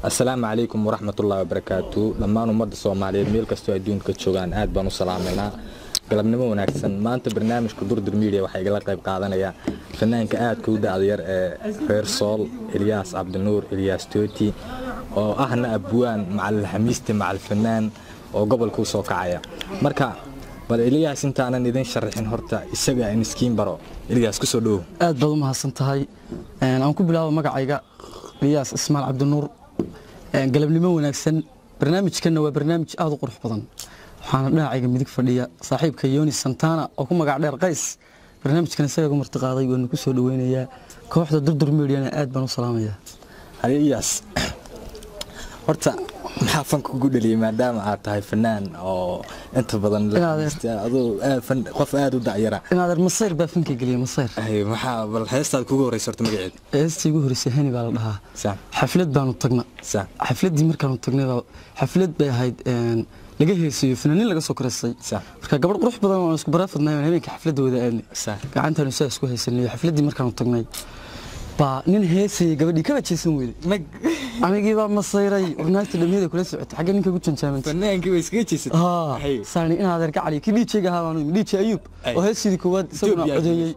السلام عليكم ورحمة الله وبركاته. لما نمد الصوماليين ميل كستو أدون كتشوغان آد بانو سلامنا قلبنا مو ناكسن ما أنت برنامج كدور درميديا وحي قلق قيب قادنا يا فنان كآد كودا عدير فيرسول إلياس عبد النور إلياس توتي وأهنا أبوان مع الحميستي مع الفنان وقبل كوسو كعايا مركا بل إلياس انت أنا ندين شرحين هرتا إساقا إن سكين برو إلياس كسو دو آد بادو مهاسنتهاي أنا كوبلاو مقعيقا إلياس اسماعيل عبد النور قلبنا مو ناكسن برنامج كنا وبرنامج آد قرح بدن waxaan dhinaciga midig fadhiya saaxiibka Yooni Santana oo ku magac dheer Qays barnaamijkan isaga martiqaaday waan ku soo dhaweynayaa kooxda durdur media aad baan u salaamayaa Aliyaas horta maxaa fanku ugu dhaliyay maadaama aad tahay fanaan oo inta badan adoo qof aad u dacyara inaad masayr baa fanka galiyay masayr maxaa bal heestaad kugu horeysay horta magaceed heestii ugu horeysay hani baa la dhahaa xaflad baanu tagnaa xafladii markaanu tagnay xaflad bay ahayd laga heesiyo fanaaniin laga soo koreysay marka gabadh qurux badan oo isku baraafadnay habeenka xafladooda aadnay gacantaan soo isku haysanay xafladii markaan tagnay ba nin heesay gabadhii ka wajeysan weeyday anigii baa masayray urnaasta dhameeyay kula socotay xagga ninka ugu janjaaman fanaankii way iskaga jeesatay saani in aad arka cali kii DJ-ga ahaanu DJ Ayub oo heesidii koowaad isaguna codeeyay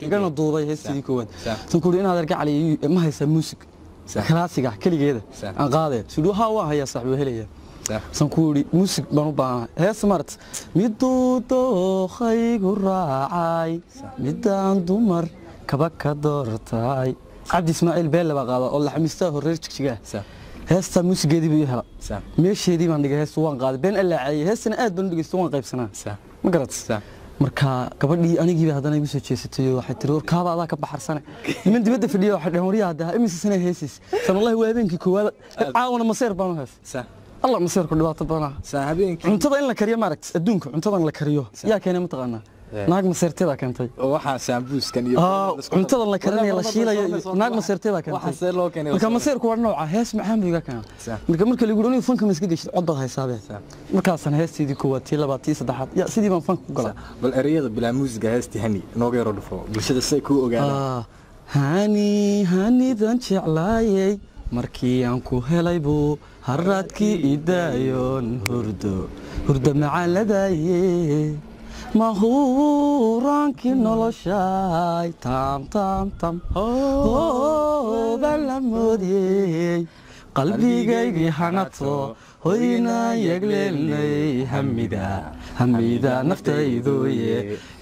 igana duubay heesidii koowaad tan ku in aad arka cali ma haysa muusik kalaasiga kaligeeda aan qaaday sidoo waa haya saaxiib helaya sankuuri muusik baan u baahnaa hees mart miduu dookhaygu raacay midaan dumar kaba ka doortay Cabdi Ismaaciil Beelle baa qaada oo la xamiistaa horeer jigjiga heesta muusigeedii buu hela meesheedii baan dhigay hees waan qaaday been alla caayay heesna aad baan u dhigay waan qaybsanaa ma garat marka gabadhii anigii baa hadana igu soo jeesatay waxay tiri war kaaba adaa ka baxarsan niman dibadda fadhiyo waxa dhahoriya hada imise sana heesis san wallahi waa habeenkii koowaad caawana maseer baan u hees الله مسير كل وقت بنا ساحبين cuntada in la kariyo maaragt adduunka cuntada la kariyo yaa keenay mataqaana naag maseerteeda keentay waxa saambuuskan iyo cuntada la karinayo la shiilayo naag maseerteeda keentay waxa see loo keenay marka maseerku waa nooca hees macaan biga kan marka lagu yiraahdo fanka ma iska gashay cod bad haysaabe markaasna heestii koowaad tii labaad tii saddexaad ya sidii baan fanka ku galay bal ereyada bila muusiga heestii hani nooga yaro dhufo bulshada say ku ogaadaan hani dan jeclaayay markii aan ku helay buu haradkii idaayon hurdo macaaladaye mahurankii noloshay tam balamoodiyey qalbigaygii hanato hoyna yagleelnay hamida naftayduye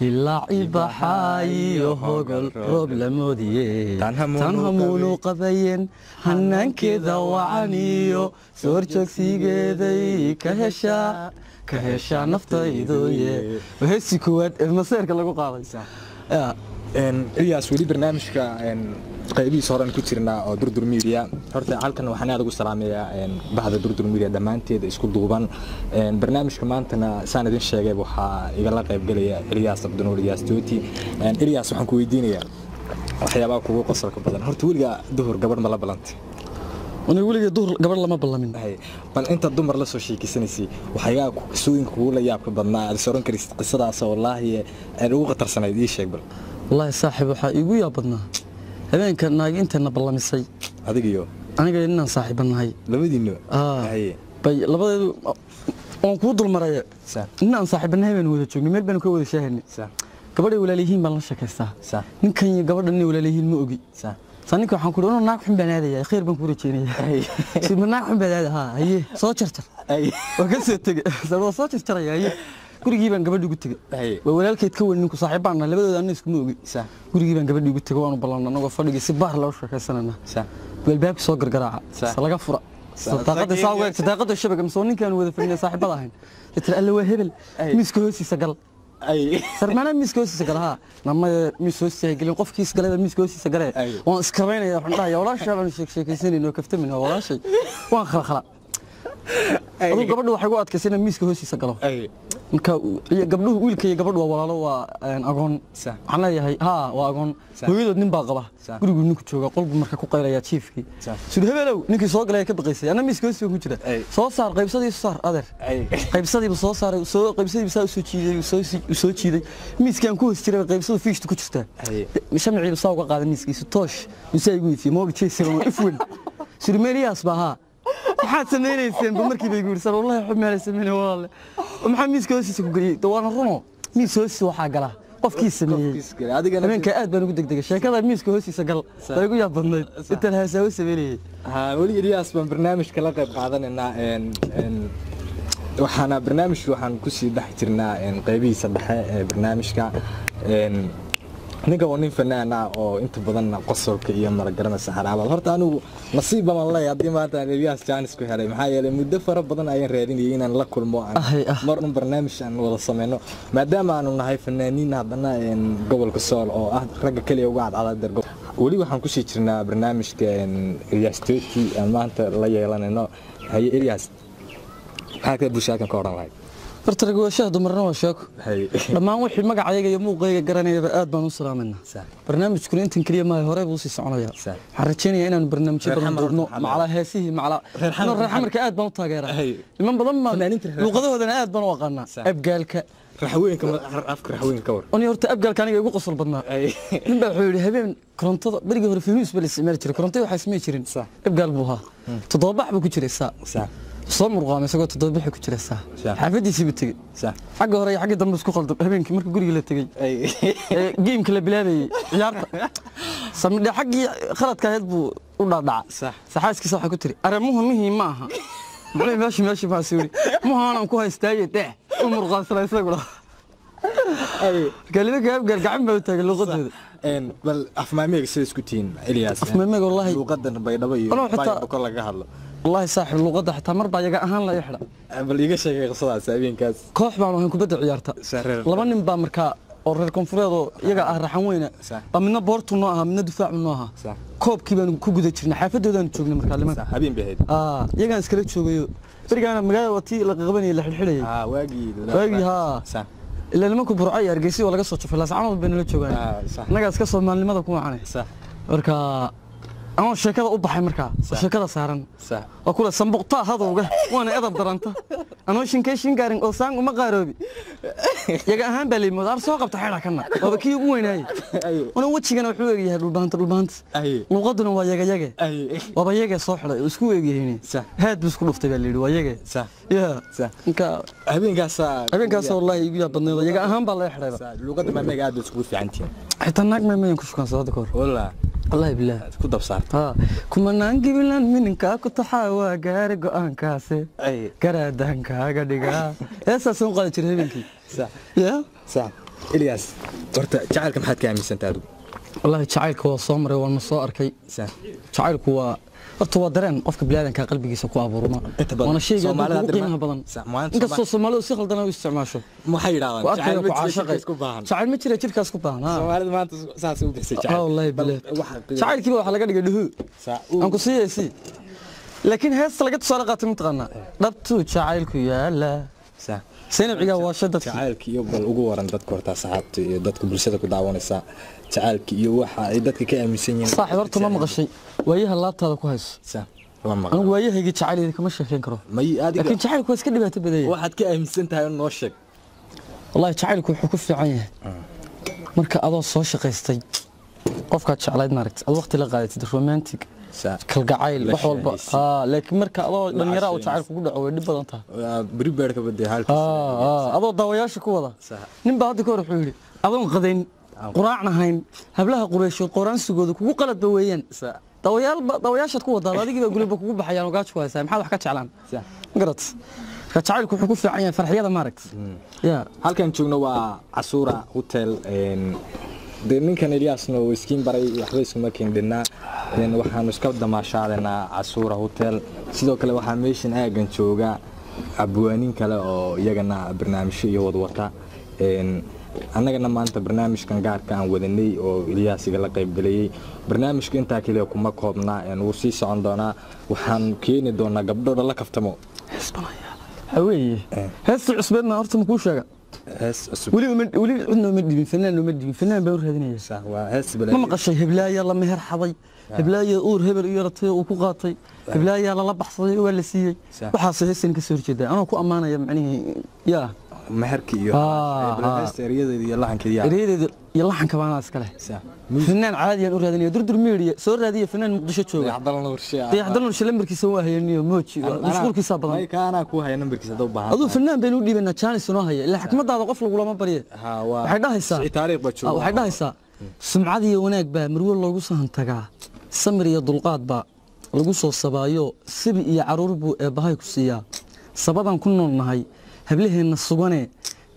ilaa ibaxaayo hogol roob lamoodiyey tan hamuunu qabayeen hanaankeeda wacaniyo soor joogsigeeday ka heshaa naftayduye heesi koowaad maseerka lagu qaaday إلياس ولي برنامجك قيبي صورن كتيرنا أو دردر ميديا هرت عالكن وحنا أقول سلام يا بعد دردر ميديا دمانتي إسكول دوبان برنامج كمان تنا سنة دين شيء وحا يقلق قيب قلي إلياس عبد النور إلياس توتي إلياس وحنكو يدينيا وحيابك وقصرك بدن هرت ولي ظهر قبل ما لبلنت أنا أقول لك الظهر قبل لما بلمين بل أنت الدمر لسه شيء كسنسي وحياك سوين كولا يابك بدنا السرون كريست قصة عصا والله الوقت ترسنا يدي شيء بل والله صاحب وحا يقول يا بدنا هذين كان ناقي أنت نبلا مسي هذيك يو أنا قايل إننا صاحبنا هاي لبدي إنه بي لبدي أنا كود المرايا إننا صاحبنا هاي بنوده شو نمر بنو كود شاهني قبل ولا ليهين بلنا شكسته نمكن قبل إني ولا ليهين مؤجي صانيكو حنقول أنا ناقح بنادي خير بنقول تشيني سيد من ناقح بنادي هي صوتشرتر وقصت سبوا صوتشرتر هي gurigii baan gabadhii ugu tagay way walaalkeed ka weyn ninku saaxiibana labadooda aan isku moogi gurigii baan gabadhii ugu tagay waan u ballan anagoo fadhigii si baar loo sheekaysanana walbaabki soo gargaraaca salaga fura sadaqada shabaga masoo ninkaan wada fadhiyo saaxiibada ahayn tir alla waa hebel miiska hoosiisa gal sarmana miiska hoosiisa gal ha nama miiska hoosiisa galin qofkiis galay miiska hoosiisa galay waan iskareynaya waxaan dhahay walaashay aan sheekaysanayno kaftamin walaashay waan khala aduu gabadhu waxay ugu adkaysay in miiska hoosiisa galo marka gabdhuhu wiilka iyo gabadhu waa walaalo waa agoon waxaan leeyahay waa agoon hooyadood nin baa qaba gurigu ninku jooga qolbu marka ku qaylaya chiefkii sida hebelow ninkii soo galay ka baqaysay ana miiska hoosiisa ku jira soo saar qaybsadii saar adeer qaybsadii soo saaray soo qaybsadii soo jiiday miiskan ku hoos jiray qaybsadu fiishtu ku jirta shamciiba soo uga qaaday miiskiisa toosh misay igu yifi moogi jeesay ifwen sirmeeliyaas baa haa maxaad samaynayseen markii bay guursan wallahi xub meel sameeyay walaal maxaa miiska hoostiisa ku galiyay dawaana rumo miis hoostiisa waxaa gala qofkii sameeyay adigana habeenka aad baan ugu degdegay sheekada miiska hoostiisa gal way ugu yaab badnayd inta la haasaw sameeyay wali Ilyas baan barnaamijka la qayb qaadanayna waxaana barnaamijku waxaan ku sii dhex jirnaa qaybihiisa dhexe ee barnaamijka ninka waa nin fanaan ah oo inta badan qosolka iyo maragaranaysa xaraabad horta anigu nasiib baan leeyahay hadii maanta Ilyas Jaanis ku helay maxaa yeelay muddo fara badan ayaan raadinayay inaan la kulmo marna barnaamij aan wada sameeyno maadaama aanu nahay fanaaniin haddana gobolka Sool oo ah ragga kaliya uga cadcad wali waxaan ku sii jirnaa barnaamijka Ilyas Toti aan maanta la yeelanayno hay Ilyas حاجة بوشاكن كورن لاي فرترق وشاهد مرنا وشاك لما وحي مقعيga iyo muuqayga garanayba aad baan u salaamayna barnaamijku intan kaliya ma hore buu si soconaya xarajeynaya inaan barnaamijyo badan doodno macala heesihi macala raxmarka aad baan u taageeraa iman badan ma luqadahoodana aad baan u aqaana abgaalka raxweenka afka raxweenka war oo horta abgaalka aniga igu qosol badnaa nin baa wuxuu yiri habeen korontada bariga hore finuus bal isticmaal jiray korontada waxa ismay jirin abgaal buu ahaa toddobax buu ku jiray soo murqaamay isagoo toddobax ku jiray xaafadiisii buu tagay xagga hore xagga dambe isku qaldan habeenkii markii guriga la tagay geemka la bilaabay ciyaarta samida xaggii khaladka ahayd buu u dhaadhaca saxaaskiisa waxa ku tiri aramuhu muhiim ma aha meeshii ma sii muhaanaan ku haystaaye u murqaansanay isagoo قال لك ابقى القعم بتاع اللغه بل افماميك سي اسكو تين الياس افماميك والله لغه بيدبا iyo باي laga hadlo والله صاحب اللغه حتى mar baa yaga ahaan la ixra bal iga sheegay qisadaas habeenkaas koox baan waxaan ku bada ciyaarta laba nin baa markaa oo reer koonfureed oo iyaga ah raxan weyna midna boortu noo aha midna difaac noo aha koobkii baan ku guda jirnay xaafadoodan joognay markaa limanka habeen bahayd iyagaan iskala joogayo barigaana magaalada wati la qabanay la xilxilay waagi إلا لما كنت برعي أرجسي ولا قصة شوف الناس عمود بين الجوان نجس قصة مال لماذا كم عنه مركا أنا الشركة أوضح مركا الشركة صارن وكل الصنبوقة هذا وأنا أضرب درنته أنا وش كيشين قارن أوسان وما قاربي يجا أهم بالي مدار سوق بتحيرها كنا وبكي وين هاي أنا وش كنا حوي هذا البانت وقدنا ويجا وبيجا صح لا وسكوا يجي هني هاد بس كله في بالي ويجا يا إنك أبين قاسا والله يجي بدنا يجا أهم بالله يحرق لقد ما قاعد تسكت في عنتي حتى الناق ما ينكش كان صادقور والله بالله كنت بصارت كنا نانجي بلان منك كنت حاوا قارق أنكاسي كرادان كاغا ديغا هسه سون قال جيري بنكي يا صح إلياس horta jacaylka maxaad ka aaminsantaadu والله jacaylka waa soo maray waan soo arkay jacaylku waa horta waa dareen qofka bilaadanka qalbigiisa ku abuurma wana shayga ugu qiimaha badan inkastoo Soomaalidu si khaldan u isticmaasho maxay yiraahdaan jacaylka isku baahan jacayl ma jira jirkaas ku baahan Soomaalidu maanta saas u bixisay jacayl wallahi bilaa jacaylkii waxa laga dhigay dhuhu aan ku siiyay laakiin heesta laga soo qaatay mintaqana dhabtu jacaylku yaala سينبعيا واشدت جعلك يقبل ugu waran dadka horta saxaabta iyo dadka bulshada ku daawanaysa jacalki iyo waxa ay dadka ka aaminsan yihiin صح horta ma maqashay waayaha laabtaada ku hayso anigu waayahayga jacayleeda kama sheekeyn karo laakiin jacaylku waa iska dhibaato badan waxaad ka aaminsan tahay noo sheeg wallahi jacaylku wuxuu ku fiican yahay marka adoo soo shaqaystay qofka jacayl maaragtay ad waqti la qaadatay romantic kalgacayl wax walba laakiin marka adoo dhalinyaro oo jacaylku ku dhaco way dhib badan tahay bari beer ka baday halkiisa adoo daawayaasha ku wada nin baa hadda ka hor wuxuu yiri adoon qadayn quraacna hayn hablaha qureyshood qoraansigooda kugu qalad weeyaan daawayaasha ku wada adiga gulba kugu baxayaan oo gaaj ku haysaa maxaad wax ka jeclaan garat jacaylku wuxuu ku fiican yahay farxiyada maaragtay ya halkan joogno waa Casura Hotel ninkan Ilyasna oo iskiin baray waxba isma keenna waxaan iska damaashaadana Casura Hotel sidoo kale waxa meeshan aagan jooga abwaanin kale oo iyagana barnaamijyo iyo wadwata annagana maanta barnaamijkan gaarka aan wadanay oo Ilyasiga la qayb galay barnaamijka inta kale kuma koobna uu sii socon doona waxaan keeni doonaa gabdho la kaftamo haweeye heesta cusbadna horta ma ku sheega ولي عندنا مدي فنان بور هذين صح وهس بلا ما قشي هبلايا الله مهر حضي هبلايا اور هبل يرتي او ku qaatay هبلايا la baxsaday waa la siiyay waxa heesan ka soo jeeday anoo ku amaanaya macnaheedu ya meherki iyo heesta eriyada iyo lahankeeda iyo laxanka baana iska leh fanaan caadi aan u raadinayo durdur media soo raadiyo fanaan muqdisho jooga dayaxdal nurshe lambarkiisa waa hayaniyo mooji mashquulkiisa badan ay kaana ku haya nambarkiisa dad baahan aduu fanaan baynu dhiibana chance noo haya ilaa xikmadaada qof lagu lama bariye waxay dhahaysaa sumcad iyo wanaag baa marwo loogu sahan tagaa samir iyo dulqaad baa lagu soo sabaayo sibi iyo caruur buu eebbahay ku siiyaa sabadan ku noolnahay hablaheena sugane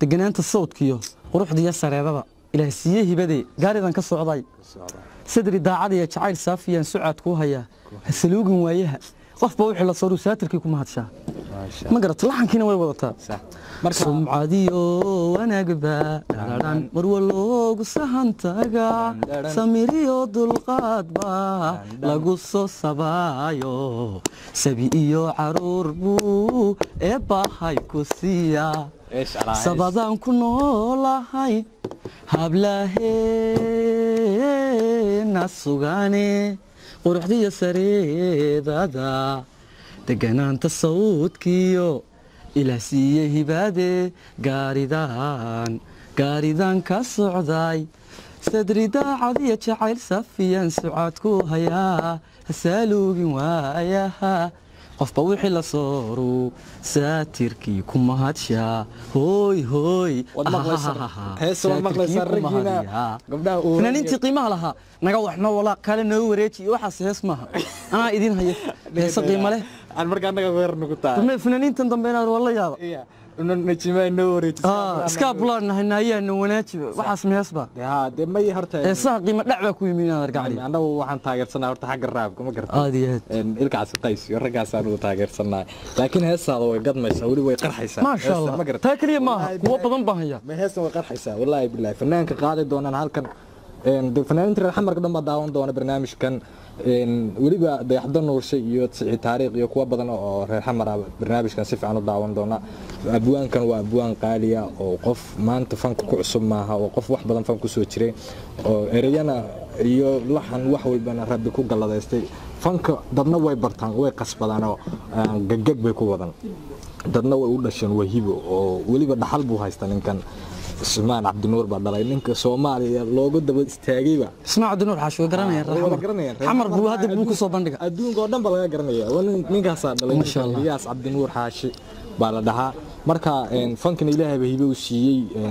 deganaanta sawdkiyo quruxdiya sareedada ilaah siiyay hibade gaaridan ka socday sadri daacad iyo jacayl saafiyaan sucaad ku haya hasaluugin waayaha qofba wixii la soo saatirkii ku mahadshaa ma garat laxankiina way wadataa sumcadiyo wanaagba dharan marwo loogu sahan taga samiriyo dulqaadba lagu soo sabaayo sabi iyo caruur buu eebbahay ku siiyaa sabadaan ku noolahay hablaheena sugane quruxdiyo sareedada deganaanta sawdkiyo ilaah siiyey hibaade gaaridan ka socday sadri daacad iyo jacayl safiyaan sucaad ku hayaa hasaaluugin waayaha qofba wixii la sooru saatirkii ku mahadshaa hooy fanaaniintii qiimaha lahaa naga waxno walaa kale noo wareeji waxaas hees maaha anaa idin haya heese qiimo leh fanaaniintan dambe inaad wala yaaba iska bulaan wanaaji waxaas meesba heesaha qiimo dhac baa ku yimi inaad argacli annagu waxaan taageersanaa horta xagga raabka ma garta aad iyo aad ilkaas qays iyo raggaasaan ugu taageersanaa laakiin heesaada way gadmaysaa weli way qarxaysaa maasha Allah taa kaliya maaha kuwa badan baan haya ma heesan way qarxaysaa wallaahi billahi fanaanka qaadi doonaan halkan fanaaniinta reer xamarka dhan baa daawan doona barnaamijkan weliba dayaxdal nurshe iyo siciid taariikh iyo kuwa badan oo reer xamar ah barnaamijkan si fiican u daawan doona abwaankan waa abwaan qaaliya oo qof maanta fanka ku cusub maaha oo qof wax badan fan ku soo jiray oo ereyana iyo laxan wax walbana rabbi ku galladaystay fanka dadna way bartaan way qasbadaan oo gaggag bay ku wadan dadna way u dhasheen wahibo oo weliba dhaxal buu haystaa ninkan ismaan cabdinuur baa dhalay ninka Soomaaliya loogu daba istaagayba ismaan cabdinuur xaasho garanaya xamar buu hadda buu ku soo bandhiga adduunka oo dhan baa laga garanaya ninkaas dhalay Iyaas cabdinuur xaashi baa la dhahaa marka fankan Ilaahay baa hibo u siiyay